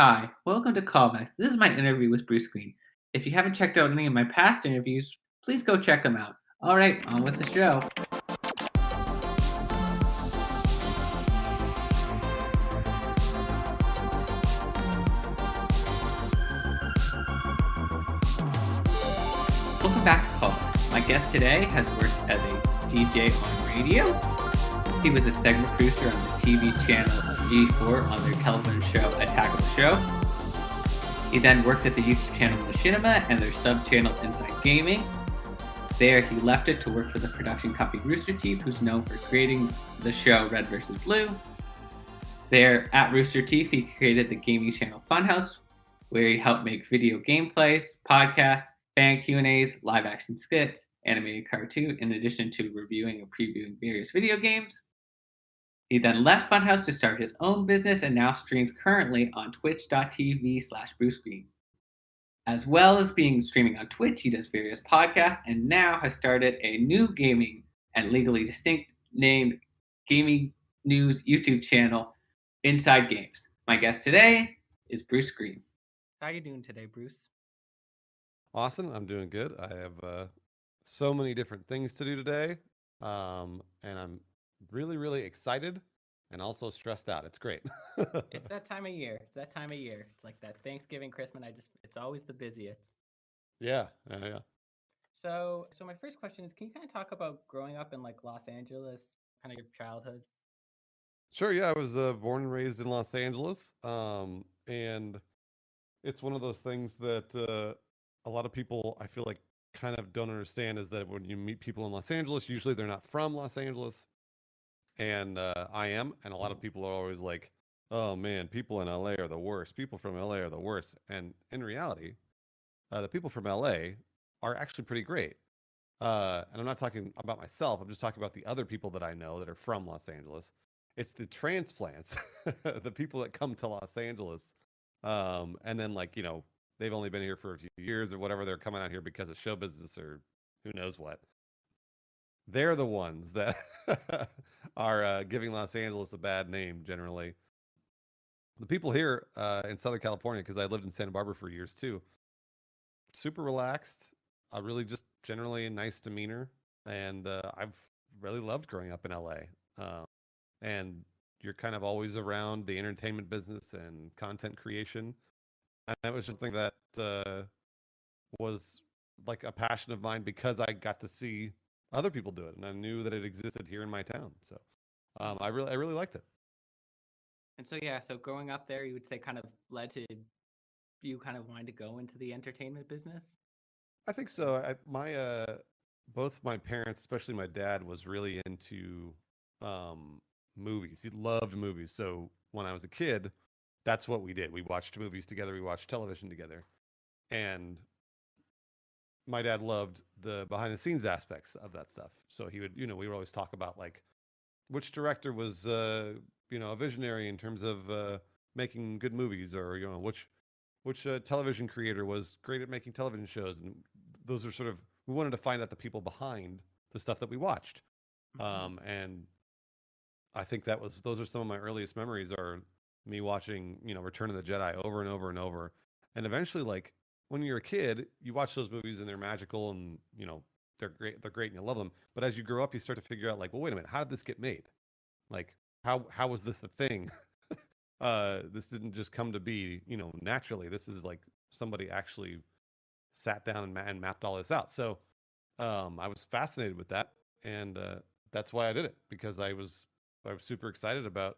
Hi, welcome to Kallbacks. This is my interview with Bruce Greene. If you haven't checked out any of my past interviews, please go check them out. All right, on with the show. Welcome back to Kallbacks. My guest today has worked as a DJ on radio. He was a segment producer on the TV channel G4 on their television show Attack of the Show. He then worked at the YouTube channel Machinima and their sub-channel Inside Gaming. There, he left it to work for the production company Rooster Teeth, who's known for creating the show Red vs. Blue. There, at Rooster Teeth, he created the gaming channel Funhaus, where he helped make video gameplays, podcasts, fan Q&As, live-action skits, animated cartoon, in addition to reviewing and previewing various video games. He then left Funhaus to start his own business and now streams currently on twitch.tv/Bruce Greene. As well as being streaming on Twitch, he does various podcasts and now has started a new gaming and legally distinct named gaming news YouTube channel, Inside Games. My guest today is Bruce Greene. How are you doing today, Bruce? Awesome. I'm doing good. I have so many different things to do today, and I'm really excited and also stressed out. It's great. It's that time of year. It's like that Thanksgiving, Christmas. It's always the busiest. Yeah. So my first question is, can you kind of talk about growing up in like Los Angeles, kind of your childhood? Sure. Yeah, I was born and raised in Los Angeles, and it's one of those things that a lot of people I feel like kind of don't understand is that when you meet people in Los Angeles, usually they're not from Los Angeles. And I am, and a lot of people are always like, "Oh man, people in LA are the worst. People from LA are the worst." And in reality, the people from LA are actually pretty great. And I'm not talking about myself. I'm just talking about the other people that I know that are from Los Angeles. It's the transplants, the people that come to Los Angeles, and then they've only been here for a few years or whatever. They're coming out here because of show business or who knows what. They're the ones that are giving Los Angeles a bad name generally. The people here in Southern California, because I lived in Santa Barbara for years too, super relaxed, really just generally a nice demeanor. And I've really loved growing up in LA. And you're kind of always around the entertainment business and content creation. And that was something that was like a passion of mine because I got to see other people do it, and I knew that it existed here in my town. So I really liked it. And so growing up there, you would say kind of led to you kind of wanting to go into the entertainment business? I think so. Both my parents, especially my dad, was really into movies. He loved movies. So when I was a kid, that's what we did. We watched movies together. We watched television together, and my dad loved the behind the scenes aspects of that stuff. So he would, we would always talk about like which director was, a visionary in terms of making good movies, or which television creator was great at making television shows, and those are sort of we wanted to find out the people behind the stuff that we watched, and I think those are some of my earliest memories are me watching Return of the Jedi over and over and over, and eventually like when you're a kid, you watch those movies and they're magical and, they're great and you love them. But as you grow up, you start to figure out like, well, wait a minute, how did this get made? Like, how was this the thing? This didn't just come to be, naturally. This is like somebody actually sat down and mapped all this out. So I was fascinated with that. And that's why I did it, because I was super excited about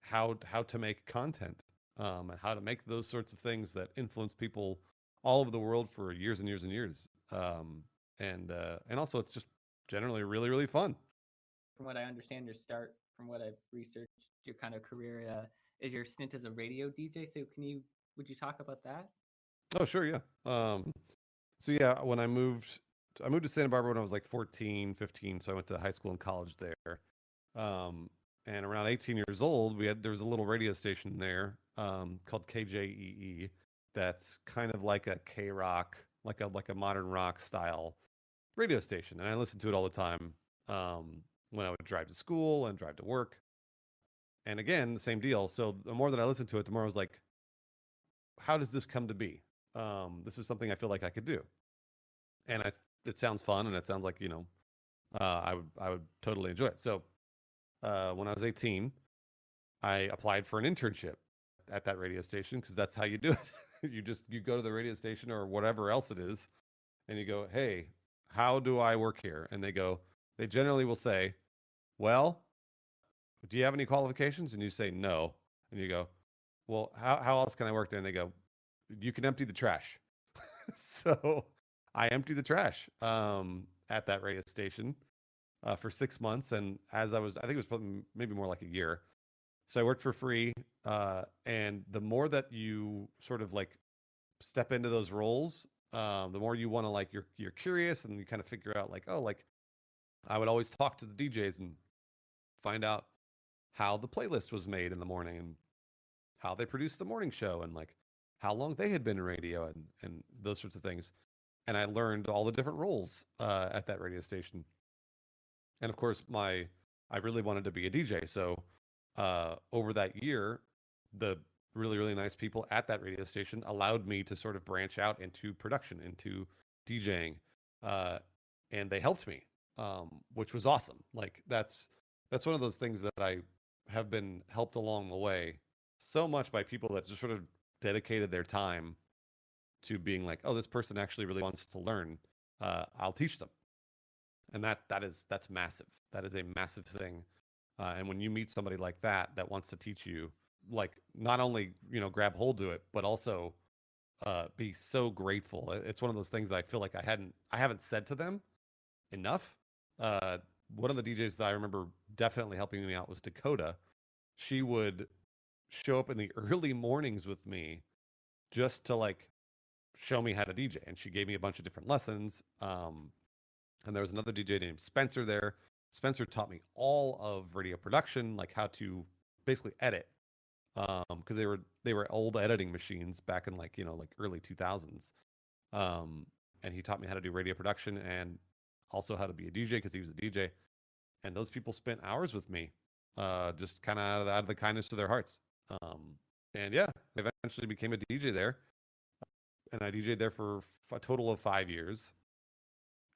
how to make content, and how to make those sorts of things that influence people all over the world for years and years and years. And also it's just generally really fun. From what I understand, from what I've researched, your kind of career is your stint as a radio DJ. So would you talk about that? Oh, sure. Yeah. So yeah, when I moved to Santa Barbara when I was like 14, 15. So I went to high school and college there. And around 18 years old, there was a little radio station there, called KJEE. That's kind of like a K-rock, like a modern rock style radio station, and I listened to it all the time when I would drive to school and drive to work. And again, the same deal. So the more that I listened to it, the more I was like, how does this come to be? This is something I feel like I could do, and it sounds fun, and it sounds like I would totally enjoy it. So when I was 18, I applied for an internship at that radio station because that's how you do it. You go to the radio station or whatever else it is, and you go, hey, how do I work here? And they generally will say, well, do you have any qualifications? And you say no, and you go, well, how else can I work there? And they go, you can empty the trash. So I emptied the trash at that radio station for 6 months, and I think it was probably maybe more like a year. So I worked for free, and the more that you sort of like step into those roles, the more you want to like you're curious and you kind of figure out like, oh, like I would always talk to the DJs and find out how the playlist was made in the morning and how they produced the morning show and like how long they had been in radio and those sorts of things. And I learned all the different roles at that radio station. And of course, I really wanted to be a DJ. So over that year, the really, really nice people at that radio station allowed me to sort of branch out into production, into DJing. And they helped me, which was awesome. Like that's one of those things that I have been helped along the way so much by people that just sort of dedicated their time to being like, oh, this person actually really wants to learn. I'll teach them. And that's massive. That is a massive thing. And when you meet somebody like that wants to teach you, like not only grab hold to it, but also be so grateful. It's one of those things that I feel like I haven't said to them enough. One of the DJs that I remember definitely helping me out was Dakota. She would show up in the early mornings with me just to like show me how to DJ, and she gave me a bunch of different lessons. And there was another DJ named Spencer there. Spencer taught me all of radio production, like how to basically edit, because they were old editing machines back in like early 2000s. And he taught me how to do radio production and also how to be a DJ because he was a DJ. And those people spent hours with me, just kind of out of the kindness of their hearts. And yeah, I eventually became a DJ there, and I DJed there for a total of 5 years.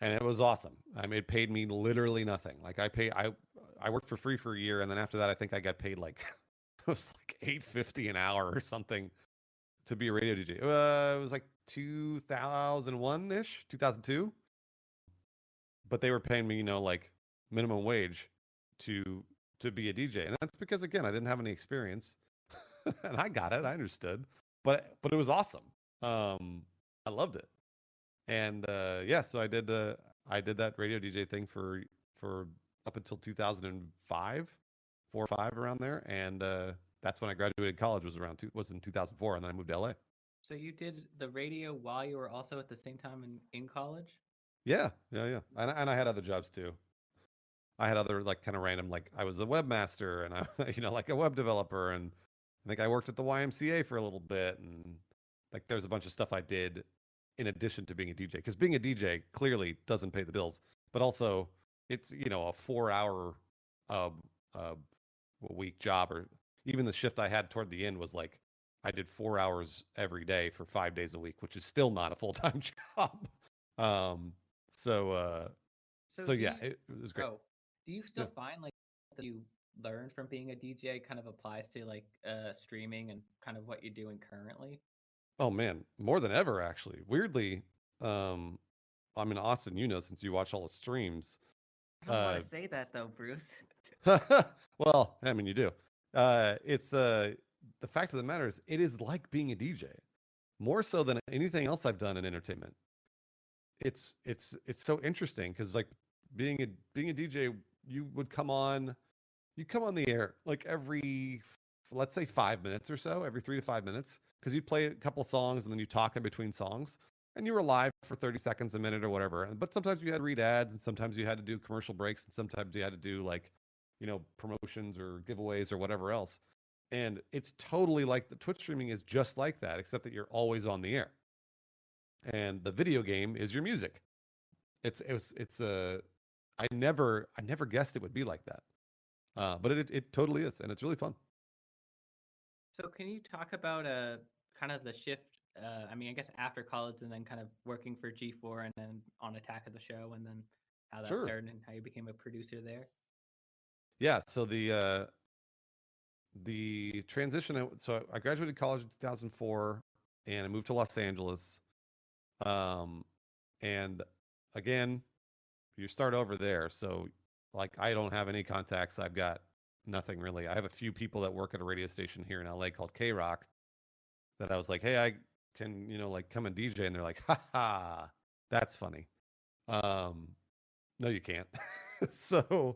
And it was awesome. I mean, it paid me literally nothing. Like I worked for free for a year, and then after that, I think I got paid like it was like $8.50 an hour or something to be a radio DJ. It was like 2001 ish, 2002. But they were paying me, like minimum wage to be a DJ, and that's because again, I didn't have any experience, and I got it. I understood, but it was awesome. I loved it. And yeah, so I did that radio DJ thing for up until 2005, 4 or 5 around there, and that's when I graduated college. Was in 2004, and then I moved to LA. So you did the radio while you were also at the same time in college? Yeah. And I had other jobs too. I had other like kind of random, like I was a webmaster and I like a web developer, and I think I worked at the YMCA for a little bit, and like there's a bunch of stuff I did in addition to being a DJ, because being a DJ clearly doesn't pay the bills, but also it's a 4-hour a week job, or even the shift I had toward the end was like I did 4 hours every day for 5 days a week, which is still not a full-time job. So yeah, it was great. Oh, do you still find like that you learned from being a DJ kind of applies to like streaming and kind of what you're doing currently? Oh man, more than ever actually. Weirdly, I mean, Austin, since you watch all the streams. I don't want to say that though, Bruce. Well, I mean, you do. It's the fact of the matter is, it is like being a DJ, more so than anything else I've done in entertainment. It's so interesting because like being a DJ, you come on the air like every, let's say 5 minutes or so, every 3 to 5 minutes, because you play a couple songs and then you talk in between songs, and you were live for 30 seconds, a minute, or whatever. But sometimes you had to read ads, and sometimes you had to do commercial breaks, and sometimes you had to do like promotions or giveaways or whatever else. And it's totally like the Twitch streaming is just like that, except that you're always on the air. And the video game is your music. I never guessed it would be like that. But it totally is, and it's really fun. So can you talk about kind of the shift? I mean, I guess after college and then kind of working for G4 and then on Attack of the Show, and then how that Sure. started and how you became a producer there. Yeah. So the transition. So I graduated college in 2004, and I moved to Los Angeles. And again, you start over there. So like I don't have any contacts. I've got nothing really. I have a few people that work at a radio station here in LA called K Rock that I was like, hey, I can, like come and DJ. And they're like, ha ha, that's funny. No, you can't. So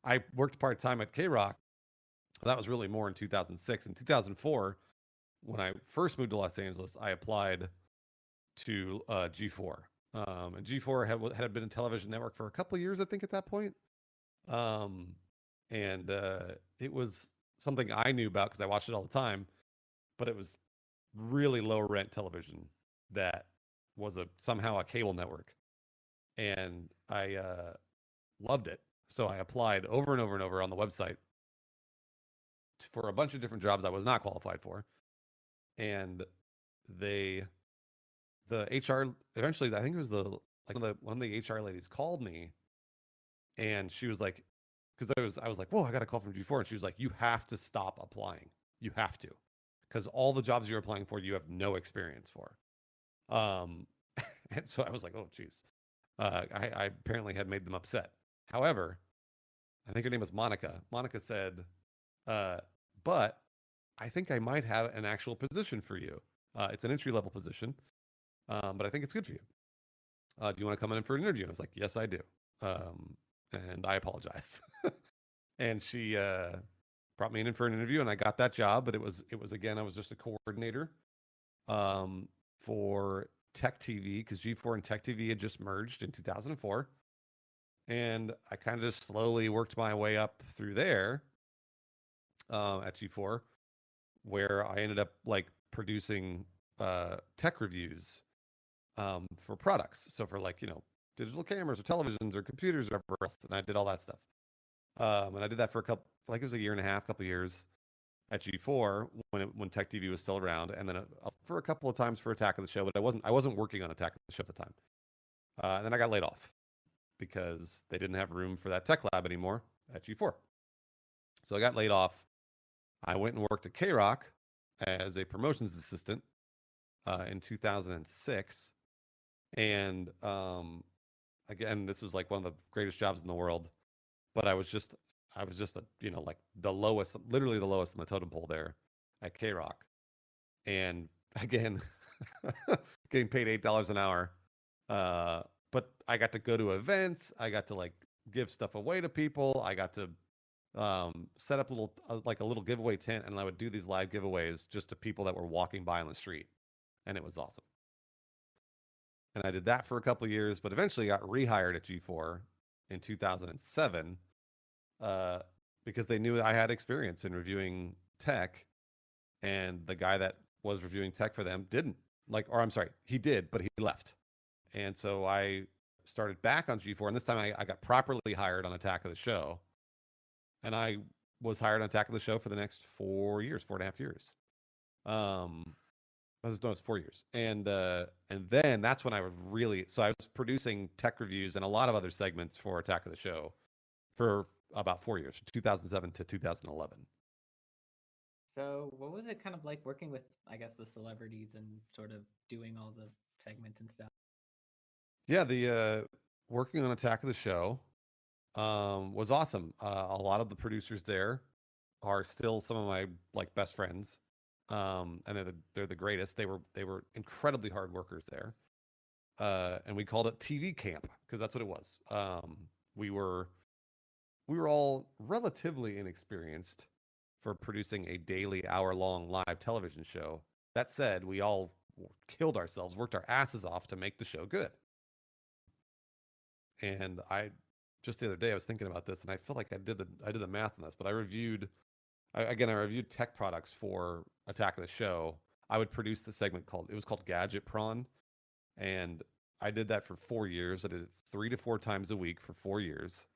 I worked part time at K Rock. That was really more in 2006. In 2004, when I first moved to Los Angeles, I applied to G4. And G4 had been a television network for a couple of years, I think, at that point. And it was something I knew about because I watched it all the time, but it was really low rent television that was somehow a cable network. And I loved it. So I applied over and over and over on the website for a bunch of different jobs I was not qualified for. And the HR eventually, I think it was one of the HR ladies called me, and she was like, because I was like, whoa, I got a call from G4, and she was like, you have to stop applying. You have to, because all the jobs you're applying for, you have no experience for. And so I was like, oh, geez. I apparently had made them upset. However, I think her name was Monica. Monica said, but I think I might have an actual position for you. It's an entry-level position, but I think it's good for you. Do you want to come in for an interview? And I was like, yes, I do. And I apologize. And she brought me in for an interview, and I got that job. But it was again, I was just a coordinator for Tech TV, because G4 and Tech TV had just merged in 2004. And I kind of just slowly worked my way up through there at G4, where I ended up like producing tech reviews for products. So for like, digital cameras or televisions or computers or whatever else. And I did all that stuff. And I did that for it was a year and a half, couple years at G4 when Tech TV was still around. And then for a couple of times for Attack of the Show, but I wasn't working on Attack of the Show at the time. And then I got laid off because they didn't have room for that tech lab anymore at G4. So I got laid off. I went and worked at K Rock as a promotions assistant in 2006. And again, this was like one of the greatest jobs in the world. But I was just like the lowest, literally the lowest on the totem pole there at K Rock. And again, getting paid $8 an hour. But I got to go to events. I got to like give stuff away to people. I got to set up a little giveaway tent, and I would do these live giveaways just to people that were walking by on the street, and it was awesome. And I did that for a couple of years, but eventually got rehired at G4 in 2007 because they knew I had experience in reviewing tech, and the guy that was reviewing tech for them didn't. He did, but he left. And so I started back on G4, and this time I got properly hired on Attack of the Show. And I was hired on Attack of the Show for the next 4.5 years. It's 4 years. And then that's when I was I was producing tech reviews and a lot of other segments for Attack of the Show for about 4 years, 2007 to 2011. So what was it kind of like working with, I guess, the celebrities and sort of doing all the segments and stuff? Yeah, the working on Attack of the Show was awesome. A lot of the producers there are still some of my like best friends, and they're the greatest. They were incredibly hard workers there, and we called it TV camp because that's what it was. We were all relatively inexperienced for producing a daily hour-long live television show. That said, we all killed ourselves, worked our asses off to make the show good. And just the other day I was thinking about this, and I feel like I did the math on this, but I reviewed tech products for Attack of the Show. I would produce the segment called Gadget Prawn, and I did that for 4 years. I did it 3 to 4 times a week for 4 years,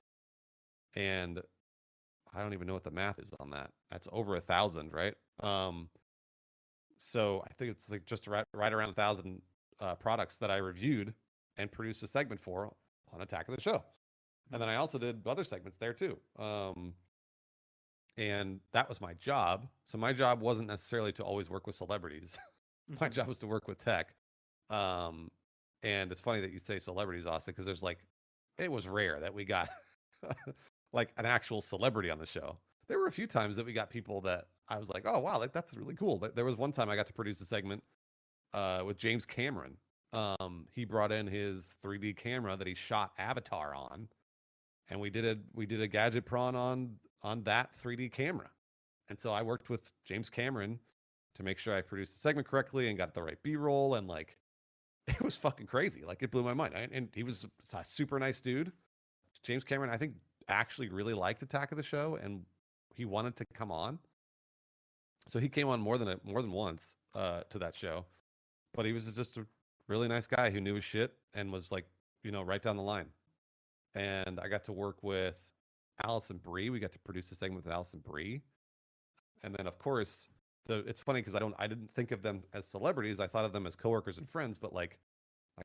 and I don't even know what the math is on that. That's over 1,000, right? so I think it's like just right around 1,000 products that I reviewed and produced a segment for on Attack of the Show. And then I also did other segments there too. And that was my job. So my job wasn't necessarily to always work with celebrities. My job was to work with tech. And it's funny that you say celebrities, Austin, because it was rare that we got like an actual celebrity on the show. There were a few times that we got people that I was like, oh, wow, that's really cool. There was one time I got to produce a segment with James Cameron. He brought in his 3D camera that he shot Avatar on, and we did a gadget prawn on that 3D camera. And so I worked with James Cameron to make sure I produced the segment correctly and got the right B-roll, and like it was fucking crazy. Like it blew my mind. And he was a super nice dude. James Cameron, I think, actually really liked Attack of the Show, and he wanted to come on. So he came on more than once to that show. But he was just a really nice guy who knew his shit and was like, right down the line. And I got to work with Allison Brie. We got to produce a segment with Allison Brie. And then, of course, it's funny because I didn't think of them as celebrities. I thought of them as coworkers and friends. But like,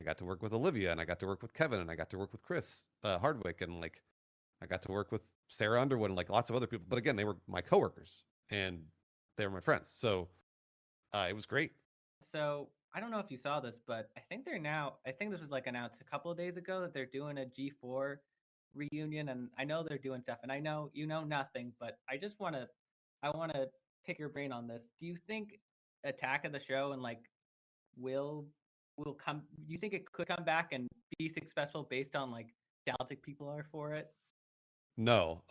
I got to work with Olivia, and I got to work with Kevin, and I got to work with Chris Hardwick, and like, I got to work with Sarah Underwood and like lots of other people. But again, they were my coworkers and they were my friends. So it was great. So I don't know if you saw this, but I think this was like announced a couple of days ago that they're doing a G4 reunion, and I know they're doing stuff, and I know you know nothing, but I want to pick your brain on this. Do you think Attack of the Show and like will come? Do you think it could come back and be successful based on like nostalgic people are for it? No.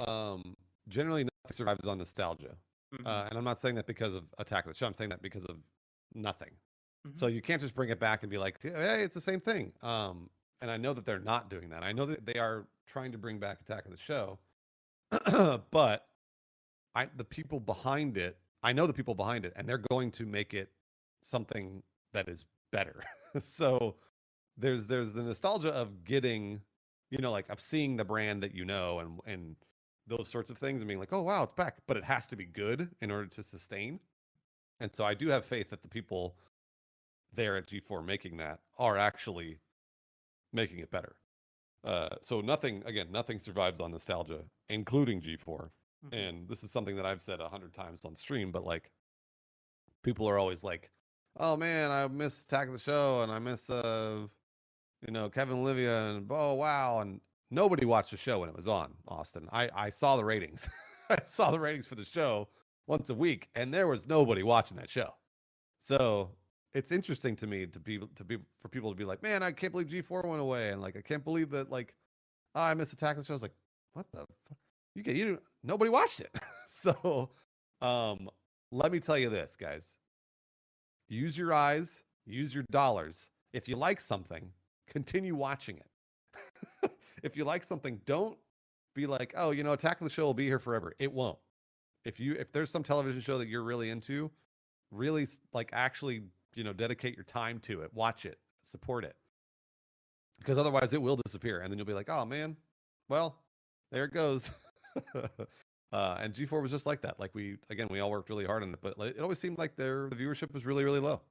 Generally, nothing survives on nostalgia. And I'm not saying that because of Attack of the Show. I'm saying that because of nothing. So you can't just bring it back and be like, hey, it's the same thing. And I know that they're not doing that. I know that they are trying to bring back Attack of the Show. But I know the people behind it, and they're going to make it something that is better. So there's the nostalgia of getting, like of seeing the brand that and those sorts of things and being like, oh wow, it's back. But it has to be good in order to sustain. And so I do have faith that the people there at G4 making that are actually making it better. So nothing survives on nostalgia, including G4. And this is something that I've said 100 times on stream, but like people are always like, oh man, I miss Attack of the Show and I miss Kevin Olivia and oh wow. And nobody watched the show when it was on, Austin. I saw the ratings. I saw the ratings for the show once a week, and there was nobody watching that show. So it's interesting to me for people to be like, man, I can't believe G4 went away, and like I can't believe that like I missed Attack of the Show. I was like, what the fuck? Nobody watched it. So let me tell you this, guys. Use your eyes, use your dollars. If you like something, continue watching it. If you like something, don't be like, oh, Attack of the Show will be here forever. It won't. If there's some television show that you're really into, really like actually, dedicate your time to it, watch it, support it. Because otherwise it will disappear. And then you'll be like, oh man, well, there it goes. And G4 was just like that. Like we all worked really hard on it, but it always seemed like the viewership was really, really low.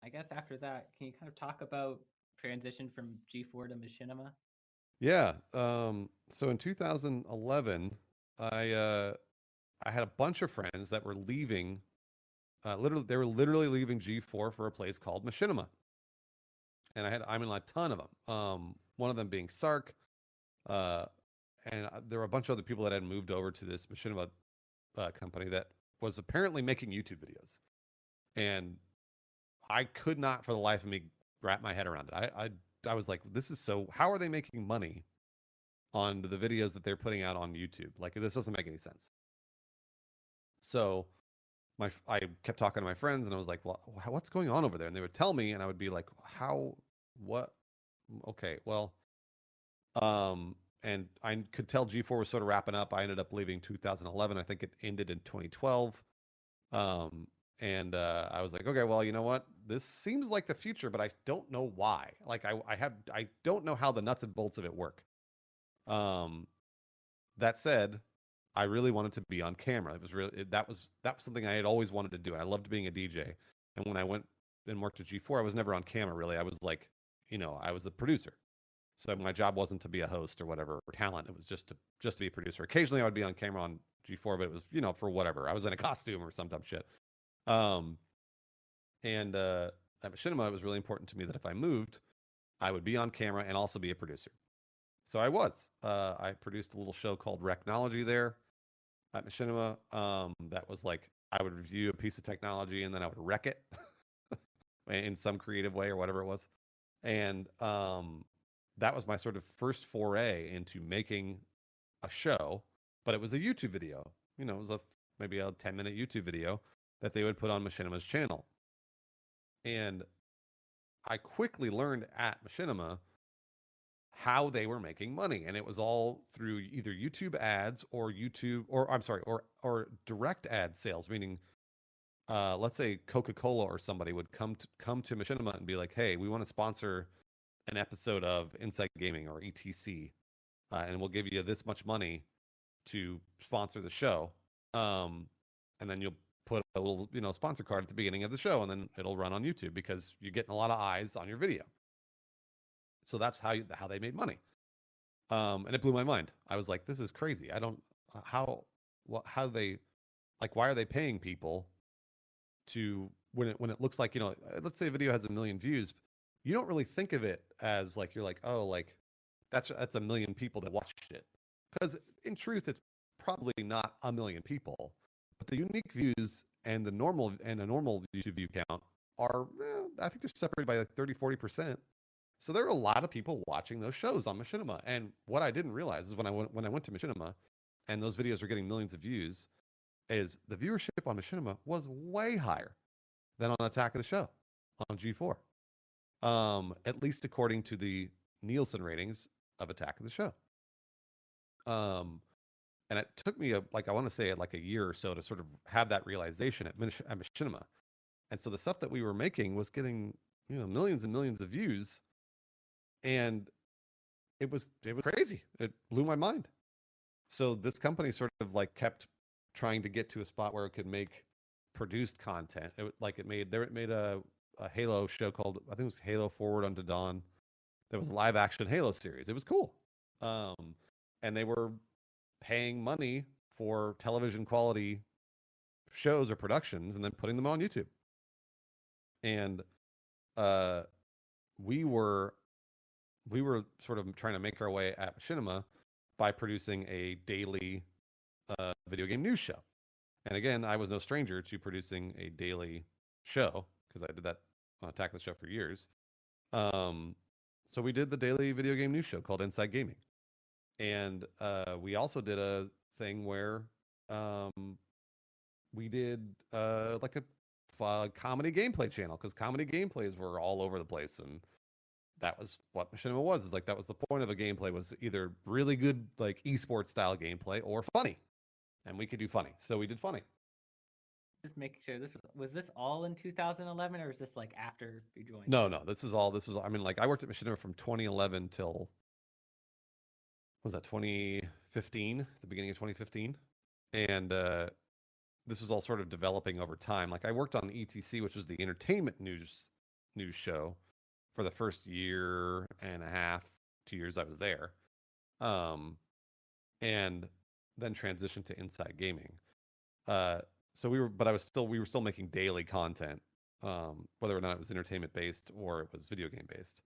I guess after that, can you kind of talk about transition from G4 to Machinima? Yeah. So in 2011, I had a bunch of friends that were leaving. They were literally leaving G4 for a place called Machinima, and I mean a ton of them. One of them being Sark, and there were a bunch of other people that had moved over to this Machinima company that was apparently making YouTube videos, and I could not for the life of me wrap my head around it. I was like, this is how are they making money on the videos that they're putting out on YouTube? Like, this doesn't make any sense. So I kept talking to my friends, and I was like, well, what's going on over there? And they would tell me, and I would be like, what? Okay, well, and I could tell G4 was sort of wrapping up. I ended up leaving 2011. I think it ended in 2012. And I was like, okay, well, you know what? This seems like the future, but I don't know why. Like I don't know how the nuts and bolts of it work. That said, I really wanted to be on camera. It was that was something I had always wanted to do. I loved being a DJ. And when I went and worked at G4, I was never on camera really. I was like, I was a producer. So my job wasn't to be a host or whatever or talent. It was just to be a producer. Occasionally I would be on camera on G4, but it was, for whatever. I was in a costume or some dumb shit. And at Machinima, it was really important to me that if I moved, I would be on camera and also be a producer. So I was. I produced a little show called Recnology there at Machinima. That was like I would review a piece of technology and then I would wreck it in some creative way or whatever it was. And that was my sort of first foray into making a show, but it was a YouTube video. It was maybe a 10-minute YouTube video that they would put on Machinima's channel. And I quickly learned at Machinima how they were making money, and it was all through either YouTube ads or or direct ad sales, meaning let's say Coca-Cola or somebody would come to Machinima and be like, hey, we want to sponsor an episode of Inside Gaming or ETC, and we'll give you this much money to sponsor the show, and then you'll put a little sponsor card at the beginning of the show, and then it'll run on YouTube because you're getting a lot of eyes on your video. So that's how they made money, and it blew my mind. I was like, this is crazy. I don't how they why are they paying people to when it looks like let's say a video has 1 million views, you don't really think of it as like you're like, oh, like that's 1 million people that watched it, because in truth it's probably not 1 million people, but the unique views and a normal YouTube view count are I think they're separated by like 30-40%. So there are a lot of people watching those shows on Machinima. And what I didn't realize is when I went to Machinima and those videos were getting millions of views, is the viewership on Machinima was way higher than on Attack of the Show on G4. At least according to the Nielsen ratings of Attack of the Show. And it took me I want to say a year or so to sort of have that realization at Machinima. And so the stuff that we were making was getting, millions and millions of views. And it was crazy. It blew my mind. So this company sort of kept trying to get to a spot where it could make produced content. It made a Halo show called, I think it was Halo Forward Unto Dawn. That was a live action Halo series. It was cool. And they were paying money for television quality shows or productions and then putting them on YouTube. And we were sort of trying to make our way at Machinima by producing a daily video game news show. And again, I was no stranger to producing a daily show because I did that on Attack of the Show for years. So we did the daily video game news show called Inside Gaming. And we also did a thing where we did a comedy gameplay channel, because comedy gameplays were all over the place, and that was what Machinima was. Is that was the point of a gameplay, was either really good esports style gameplay or funny, and we could do funny, so we did funny. Just making sure, was this all in 2011, or is this after you joined? No, this is all. I mean, I worked at Machinima from 2011 till, was that 2015, the beginning of 2015, and this was all sort of developing over time. I worked on ETC, which was the entertainment news show, for the first year and a half, 2 years I was there, and then transitioned to Inside Gaming. So we were still making daily content, whether or not it was entertainment based or it was video game based.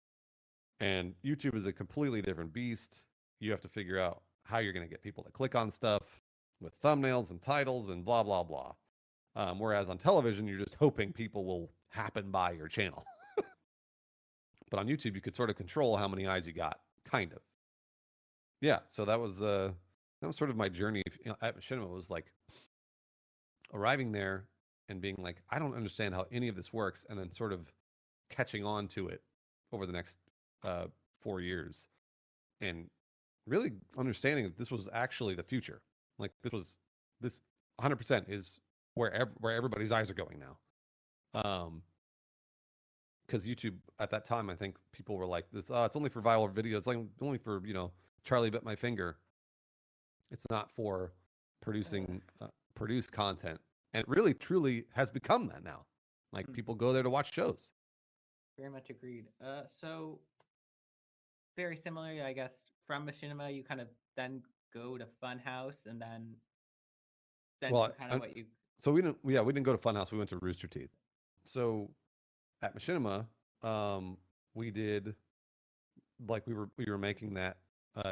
And YouTube is a completely different beast. You have to figure out how you're going to get people to click on stuff with thumbnails and titles and blah, blah, blah. Whereas on television, you're just hoping people will happen by your channel. But on YouTube, you could sort of control how many eyes you got, kind of. Yeah, so that was sort of my journey at Machinima. Was arriving there and being I don't understand how any of this works, and then sort of catching on to it over the next 4 years, and really understanding that this was actually the future. This 100% is where everybody's eyes are going now. Because YouTube at that time, I think people were like, "This, it's only for viral videos. Only for Charlie bit my finger. It's not for producing produced content." And it really, truly has become that now. Like people go there to watch shows. Very much agreed. So very similarly, I guess, from Machinima, you kind of then go to Funhaus, and then Well, do kind of what you. so we didn't go to Funhouse. We went to Rooster Teeth. So at Machinima, we did like we were making that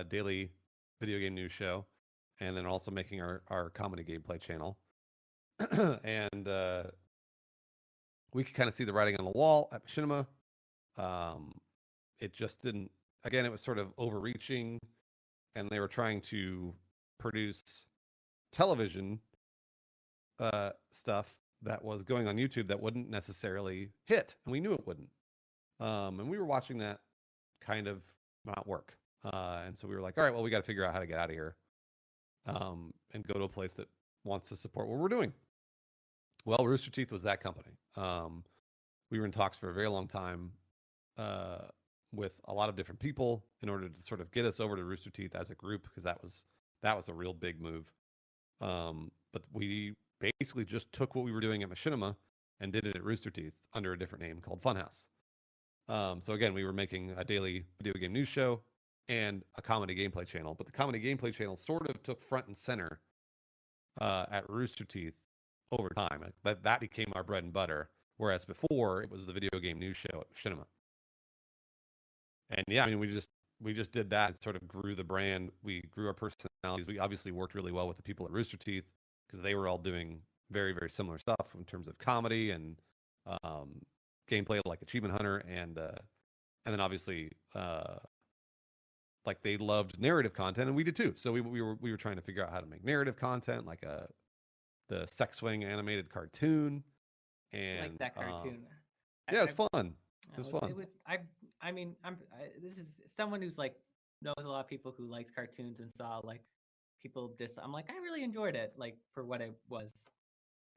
daily video game news show, and then also making our comedy gameplay channel, and we could kind of see the writing on the wall at Machinima. It just didn't. Again, it was sort of overreaching, and they were trying to produce television stuff that was going on YouTube that wouldn't necessarily hit, and we knew it wouldn't. And we were watching that kind of not work, and so we were like, all right, well, we got to figure out how to get out of here, and go to a place that wants to support what we're doing. Well, Rooster Teeth was that company. We were in talks for a very long time with a lot of different people in order to sort of get us over to Rooster Teeth as a group, because that was a real big move. But we basically just took what we were doing at Machinima and did it at Rooster Teeth under a different name called Funhaus. So again, we were making a daily video game news show and a comedy gameplay channel, but the comedy gameplay channel sort of took front and center at Rooster Teeth over time. That became our bread and butter, whereas before it was the video game news show at Machinima. And yeah, I mean, we just did that and sort of grew the brand. We grew our personalities. We obviously worked really well with the people at Rooster Teeth because they were all doing very, very similar stuff in terms of comedy and gameplay, like Achievement Hunter, and then obviously like they loved narrative content, and we did too. So we were trying to figure out how to make narrative content, like the Sex Swing animated cartoon, and like that cartoon. Yeah, it's fun. It was fun. I mean, this is someone who's like knows a lot of people who likes cartoons and saw like people I'm like, I really enjoyed it, like for what it was.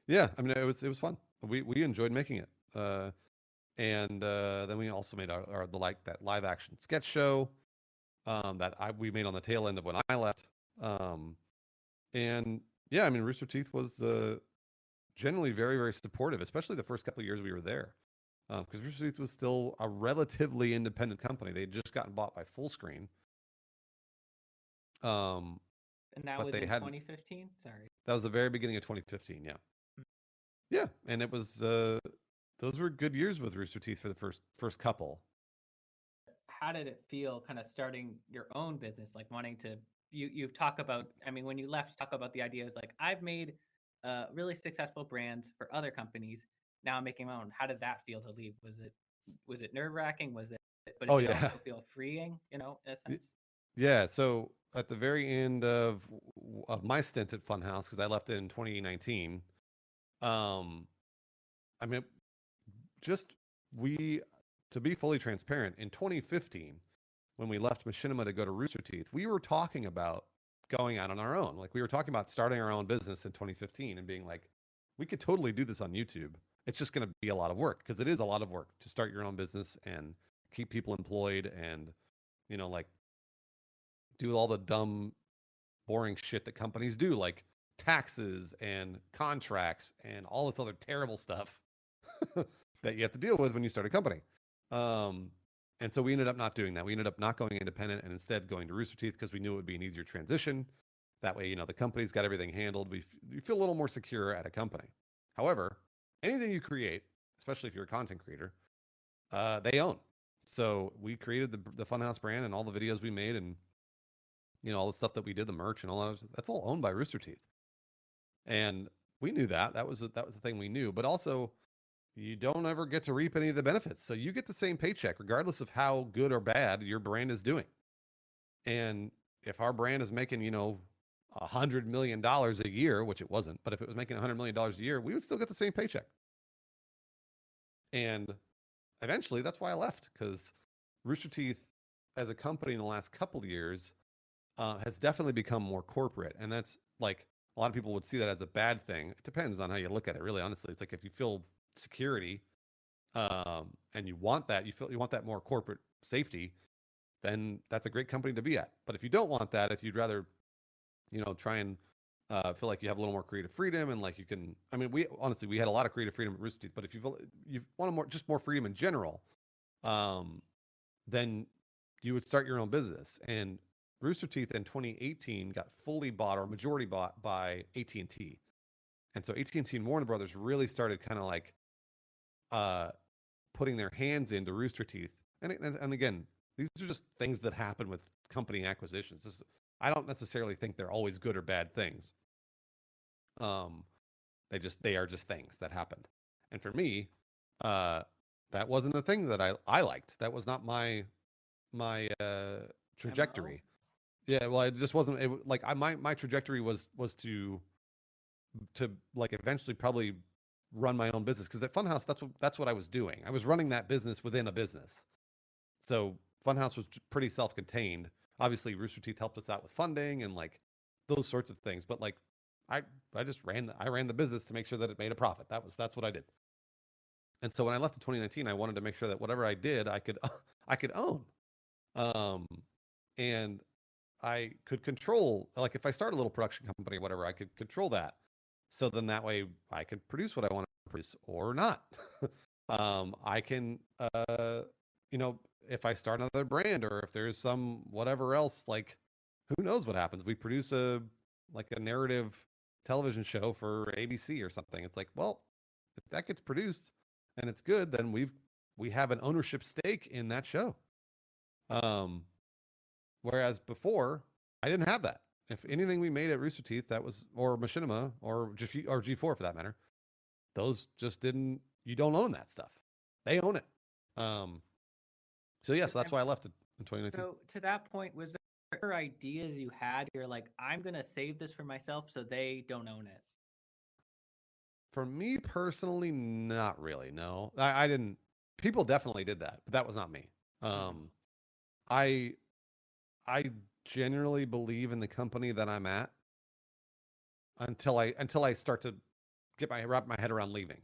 Yeah, I mean, it was fun. We enjoyed making it. And then we also made that live action sketch show that we made on the tail end of when I left. And yeah, I mean, Rooster Teeth was generally very, very supportive, especially the first couple of years we were there. Because Rooster Teeth was still a relatively independent company. They had just gotten bought by Fullscreen. And that was in 2015? Sorry. That was the very beginning of 2015, yeah. Yeah, and it was those were good years with Rooster Teeth for the first couple. How did it feel kind of starting your own business, like wanting to you've talked about, I mean, when you left, you talk about the ideas like I've made really successful brands for other companies. Now I'm making my own. How did that feel to leave? Was it nerve-wracking? Was it but did it also feel freeing, in a sense? Yeah, so at the very end of my stint at Funhaus, because I left in 2019, I mean, to be fully transparent, in 2015, when we left Machinima to go to Rooster Teeth, we were talking about going out on our own. Like we were talking about starting our own business in 2015 and being like, we could totally do this on YouTube. It's just going to be a lot of work, because it is a lot of work to start your own business and keep people employed and, like do all the dumb, boring shit that companies do, like taxes and contracts and all this other terrible stuff that you have to deal with when you start a company. And so we ended up not doing that. We ended up not going independent and instead going to Rooster Teeth because we knew it would be an easier transition. That way, the company's got everything handled. We feel a little more secure at a company. However, anything you create, especially if you're a content creator, they own. So we created the Funhaus brand and all the videos we made and, all the stuff that we did, the merch and all that, that's all owned by Rooster Teeth. And we knew that. That was the thing we knew. But also, you don't ever get to reap any of the benefits. So you get the same paycheck regardless of how good or bad your brand is doing. And if our brand is making, $100 million a year, which it wasn't, but if it was making $100 million a year, we would still get the same paycheck. And eventually that's why I left, because Rooster Teeth as a company in the last couple of years has definitely become more corporate. And that's like, a lot of people would see that as a bad thing. It depends on how you look at it, really, honestly. It's like if you feel security and you want that, you want that more corporate safety, then that's a great company to be at. But if you don't want that, if you'd rather, try and I feel like you have a little more creative freedom, and like you can. I mean, we had a lot of creative freedom at Rooster Teeth, but if you want more freedom in general, then you would start your own business. And Rooster Teeth in 2018 got fully bought or majority bought by AT&T. And so AT&T and Warner Brothers really started kind of like putting their hands into Rooster Teeth. And again, these are just things that happen with company acquisitions. I don't necessarily think they're always good or bad things. They are just things that happened. And for me, that wasn't a thing that I liked. That was not my trajectory. Yeah, well, it just wasn't. My trajectory was to like eventually probably run my own business, because at Funhaus that's what I was doing. I was running that business within a business. So Funhaus was pretty self-contained. Obviously, Rooster Teeth helped us out with funding and like those sorts of things. But like, I just ran the business to make sure that it made a profit. That's what I did. And so when I left in 2019, I wanted to make sure that whatever I did, I could own. And I could control, like if I start a little production company or whatever, I could control that. So then that way I could produce what I want to produce or not. I can, if I start another brand or if there's some whatever else, like who knows what happens. We produce a narrative television show for ABC or something. It's like, well, if that gets produced and it's good, then we have an ownership stake in that show. Whereas before, I didn't have that. If anything we made at Rooster Teeth, that was, or Machinima, or G4 for that matter, those just didn't. You don't own that stuff. They own it. So yes, that's why I left it in 2019. So to that point, was there ideas you had? You're like, I'm gonna save this for myself, so they don't own it. For me personally, not really. No, I didn't. People definitely did that, but that was not me. I genuinely believe in the company that I'm at until I start to wrap my head around leaving.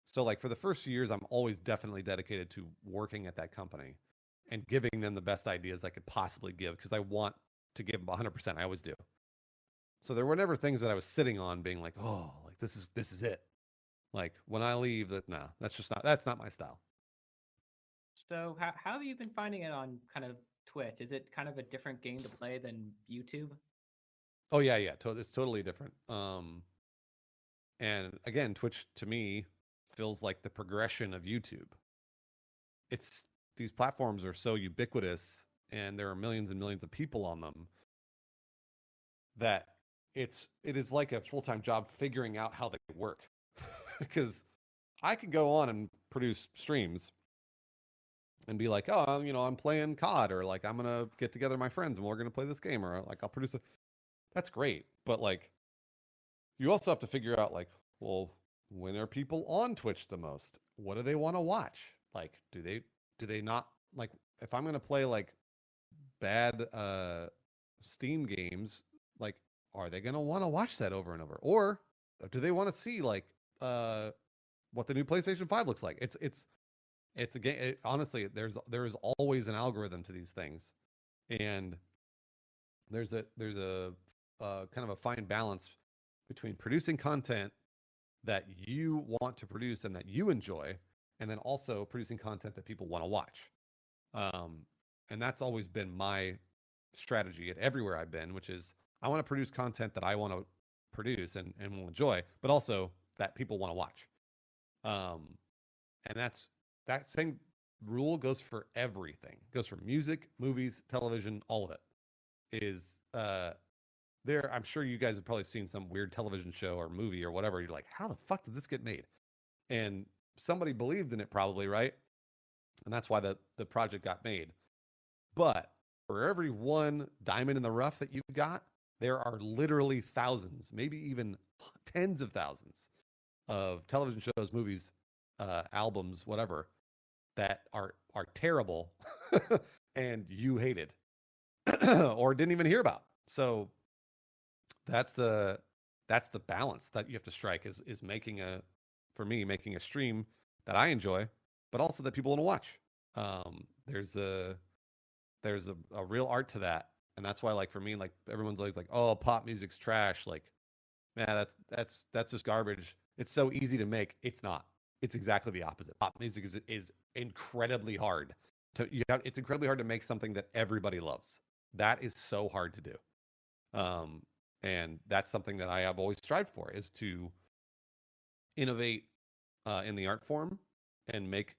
So like for the first few years, I'm always definitely dedicated to working at that company and giving them the best ideas I could possibly give, because I want to give them 100%. I always do. So there were never things that I was sitting on being like, oh, like this is it. Like when I leave, that's not my style. So how have you been finding it on kind of Twitch? Is it kind of a different game to play than YouTube? Oh yeah. It's totally different. And again, Twitch to me feels like the progression of YouTube. These platforms are so ubiquitous and there are millions and millions of people on them that it is like a full-time job figuring out how they work. Because I could go on and produce streams and be like, oh, I'm playing COD, or like I'm gonna get together my friends and we're gonna play this game, or like I'll produce that's great. But like you also have to figure out like, well, when are people on Twitch the most? What do they want to watch? Like, do they not, like, if I'm gonna play like bad Steam games, like, are they gonna want to watch that over and over? Or do they want to see like what the new PlayStation 5 looks like? It's a game. Honestly, there is always an algorithm to these things, and there's a kind of a fine balance between producing content that you want to produce and that you enjoy, and then also producing content that people want to watch. And that's always been my strategy at everywhere I've been, which is I want to produce content that I want to produce and will enjoy, but also that people want to watch. And that same rule goes for everything. It goes for music, movies, television, all of it. I'm sure you guys have probably seen some weird television show or movie or whatever. You're like, how the fuck did this get made? And somebody believed in it probably, right? And that's why the project got made. But for every one diamond in the rough that you've got, there are literally thousands, maybe even tens of thousands of television shows, movies, albums, whatever, that are terrible and you hated or didn't even hear about. So that's the balance that you have to strike, is making a stream that I enjoy, but also that people want to watch. There's a real art to that. And that's why, like, for me, like, everyone's always like, oh, pop music's trash. Like, Yeah, that's just garbage. It's so easy to make. It's not. It's exactly the opposite. Pop music is incredibly hard it's incredibly hard to make something that everybody loves. That is so hard to do. Um, and that's something that I have always strived for, is to innovate in the art form and make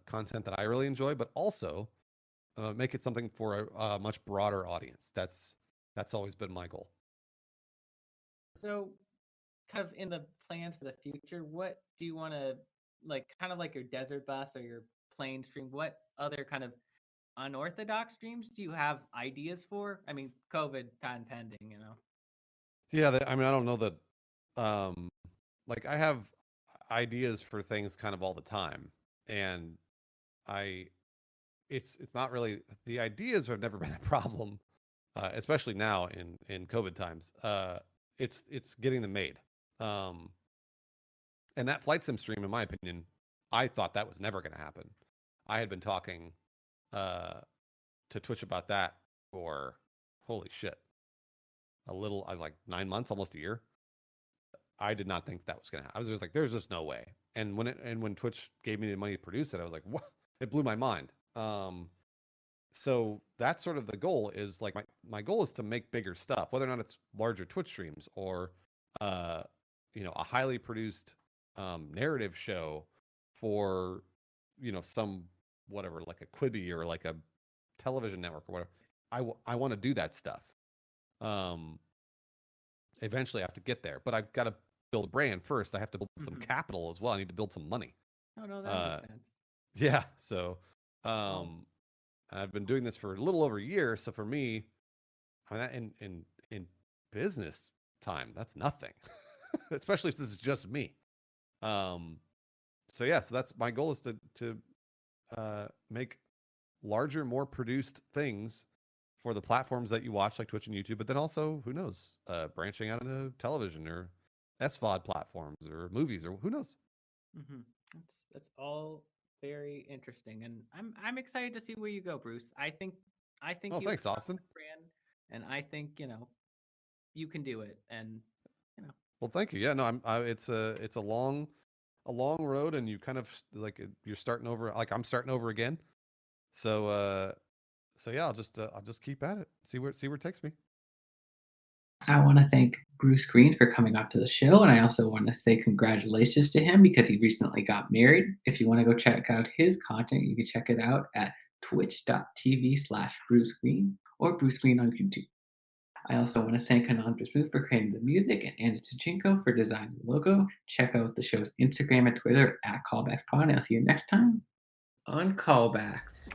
content that I really enjoy, but also make it something for a much broader audience. That's always been my goal. So, kind of in the plans for the future, what do you want to like? Kind of like your desert bus or your plane stream. What other kind of unorthodox streams do you have ideas for? I mean, COVID time pending, you know. Yeah, I mean, I don't know that. Um, like, I have ideas for things kind of all the time, and I, it's not really, the ideas have never been a problem, especially now in COVID times. It's getting them made. Um, and that flight sim stream, in my opinion, I thought that was never going to happen. I had been talking uh, to Twitch about that for, holy shit, like 9 months, almost a year. I did not think that was gonna happen. I was just like, there's just no way. And when Twitch gave me the money to produce it, I was like, what? It blew my mind. So that's sort of the goal, is like my goal is to make bigger stuff, whether or not it's larger Twitch streams or a highly produced narrative show for some whatever, like a Quibi or like a television network or whatever. I want to do that stuff. Eventually I have to get there, but I've got to build a brand first. I have to build some capital as well. I need to build some money. Oh no, that makes sense. Yeah. So I've been doing this for a little over a year. So for me, I mean, in business time, that's nothing, especially if this is just me. So yeah, so that's my goal, is to make larger, more produced things for the platforms that you watch, like Twitch and YouTube, but then also, who knows, branching out into television or SVOD platforms or movies, or who knows. Mm-hmm. That's all very interesting, and I'm excited to see where you go, Bruce. I think Oh, you thanks, have a Austin. brand, and I think you can do it, and Well, thank you. Yeah, no, it's a long road, and you kind of like, you're starting over, like I'm starting over again. So yeah, I'll just keep at it. See where it takes me. I want to thank Bruce Greene for coming out to the show, and I also want to say congratulations to him because he recently got married. If you want to go check out his content, you can check it out at twitch.tv/Bruce Greene or Bruce Greene on YouTube. I also want to thank Anand Bismuth for creating the music and Andy Sachinko for designing the logo. Check out the show's Instagram and Twitter at Kallbacks Pod, and I'll see you next time on Kallbacks.